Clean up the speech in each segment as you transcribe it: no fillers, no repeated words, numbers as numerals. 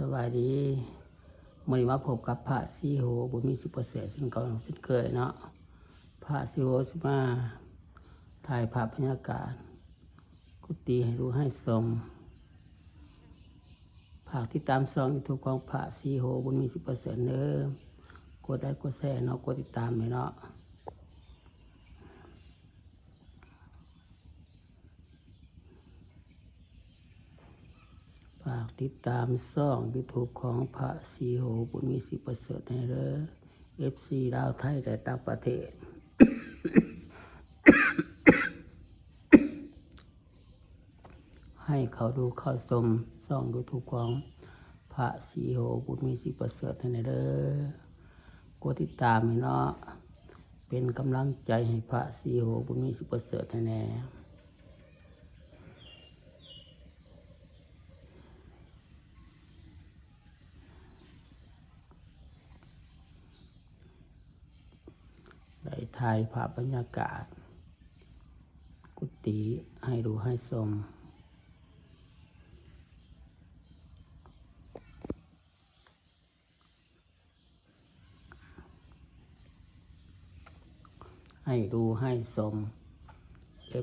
สวัสดีมื่อนี้มาพบกับพระสีโหบุญมี10%ซึ่งเก่าซึ่งเคยเนาะพระสีโหสิมาถ่ายภาพบรรยากาศกุฏิให้รู้ให้ชมฝากติดตามช่อง YouTube ของพระสีโหบุญมี10%เด้อกดไลค์กดแชร์เนาะกดติดตามเลยเนาะฝากติดตามช่อง YouTube ของพระสีโหบุญมี10%ให้เด้อ FC ลาวไทยและต่างประเทศ ให้เขาดูเข้าชมช่อง YouTube ของพระสีโหบุญมี10%ให้เด้อกดติดตามให้เนาะเป็นกำลังใจให้พระสีโหบุญมี10%ให้แน่ได้ถ่ายภาพบรรยากาศกุฏิให้ดูให้ชมให้ดูให้ชม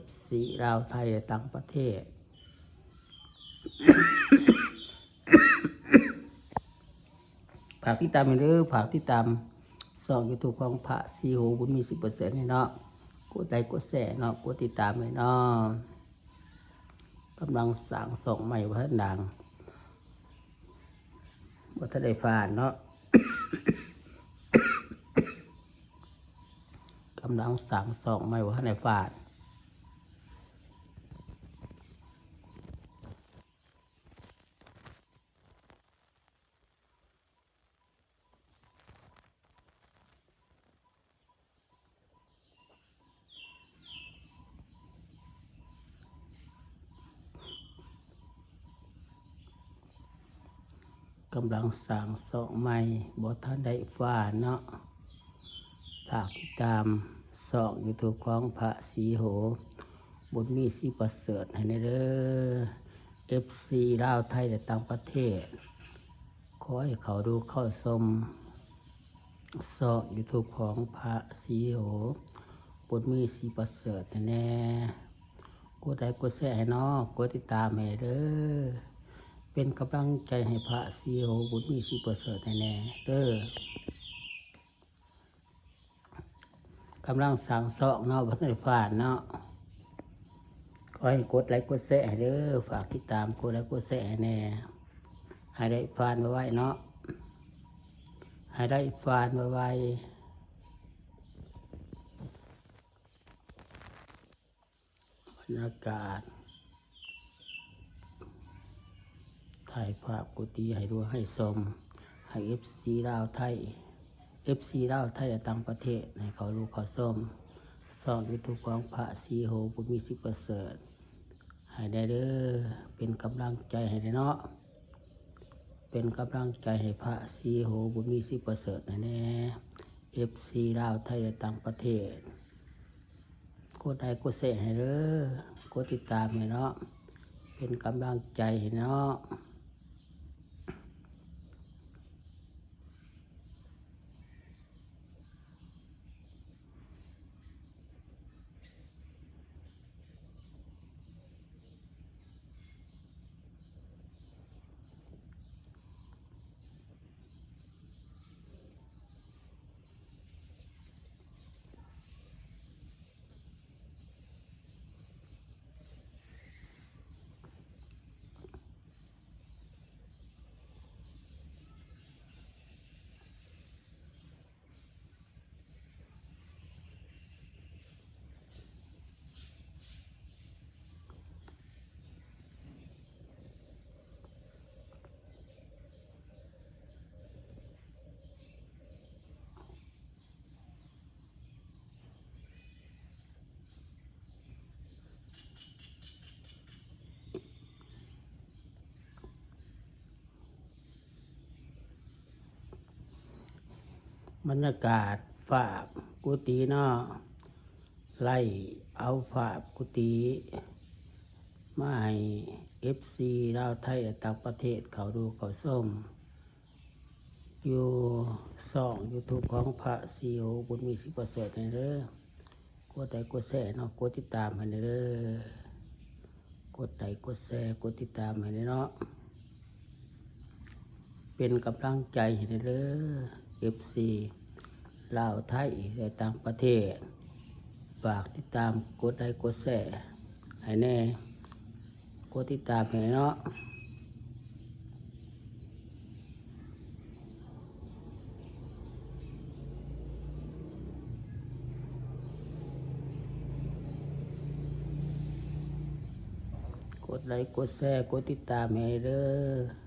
FC ลาวไทยและต่างประเทศ ฝากติดตามเด้อฝากติดตามช่อง YouTube ของพระสีโหบุญมี10%ให้เนาะกดไลค์กดแชร์เนาะกดติดตามให้เนาะกำลังสร้างช่องใหม่บ่ทันดังบ่ทันได้ฟานเนาะ กำลังสร้างช่องใหม่บ่ทันได้ฟานกำลังสร้างช่องใหม่บ่ทันได้ฟานเนาะฝากติดตามช่อง YouTube ของพระสีโหบุญมี10%ให้เด้อ FC ลาวไทยและต่างประเทศขอให้เขาดูเข้าชมช่อง YouTube ของพระสีโหบุญมี10%แน่กดไลค์กดแชร์ให้เนาะกดติดตามให้เด้อเป็นกำลังใจให้พระสีโหบุญมี10%แน่เด้อกำลังสั่งช่องเนาะบ่ทันได้ฟานเนาะขอให้กดไลค์กดแชร์ให้เด้อฝากติดตามกดไลค์กดแชร์ให้แน่ให้ได้ฟานไว้เนาะให้ได้ฟานไว้บรรยากาศถ่ายภาพกุฏิให้ดูให้ชมให้ FC ลาวไทย FC ลาวไทยและต่างประเทศให้เขาดูเขาชมช่อง YouTube ของพระสีโหบุญมี10%ให้ได้เด้อเป็นกำลังใจให้เนาะเป็นกำลังใจให้พระสีโหบุญมี10%แน่ FC ลาวไทยและต่างประเทศกดไลค์กดแชร์ให้เด้อกดติดตามให้เนาะเป็นกำลังใจให้เนาะบรรยากาศฝาบกุฏิเนาะไล่เอาฝาบกุฏิ มาให้ FC ลาวไทยและต่างประเทศเขาดูเขาส้มอยู่YouTube ของพระศรีโหบุญมีสิประเสริฐนี่เด้อกดไลค์กดแชร์เนาะกดติดตามให้เด้อกดไลค์กดแชร์กดติดตามให้เนาะเป็นกำลังใจให้เด้อ FC ลาวไทยและต่างประเทศฝากติดตามกดไลค์กดแชร์ให้แน่กดติดตามให้เนาะกดไลค์กดแชร์กดติดตามให้เด้อ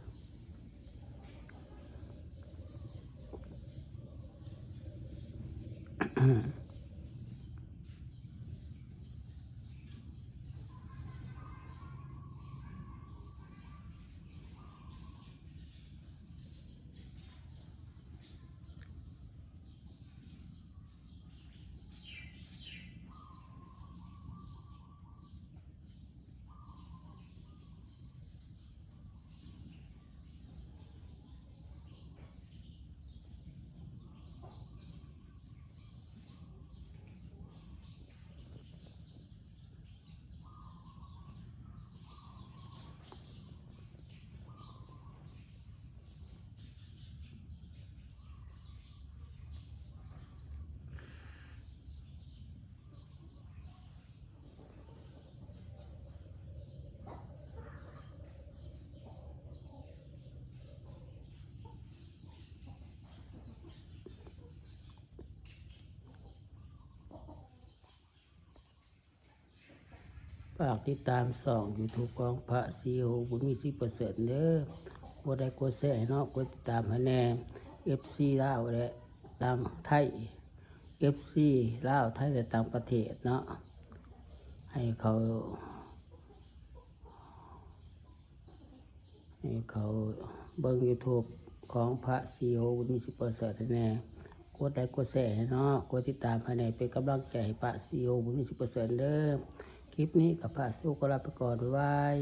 ฝากติดตามYouTube ของพระศรีโหบุญมีสิประเสริฐเด้อกดไลค์กดแชร์เนาะกดติดตามให้แน่ FC ลาวและต่างไทย FC ลาวไทยและต่างประเทศเนาะให้เขาเบิ่ง YouTube ของพระศรีโหบุญมีสิประเสริฐให้แน่กดไลค์กดแชร์เนาะกดติดตามให้แน่เป็นกำลังใจให้พระศรีโหบุญมีสิประเสริฐเด้อคลิปนี้กับพระศรีโหก็ลาไปก่อนบ๊ายบาย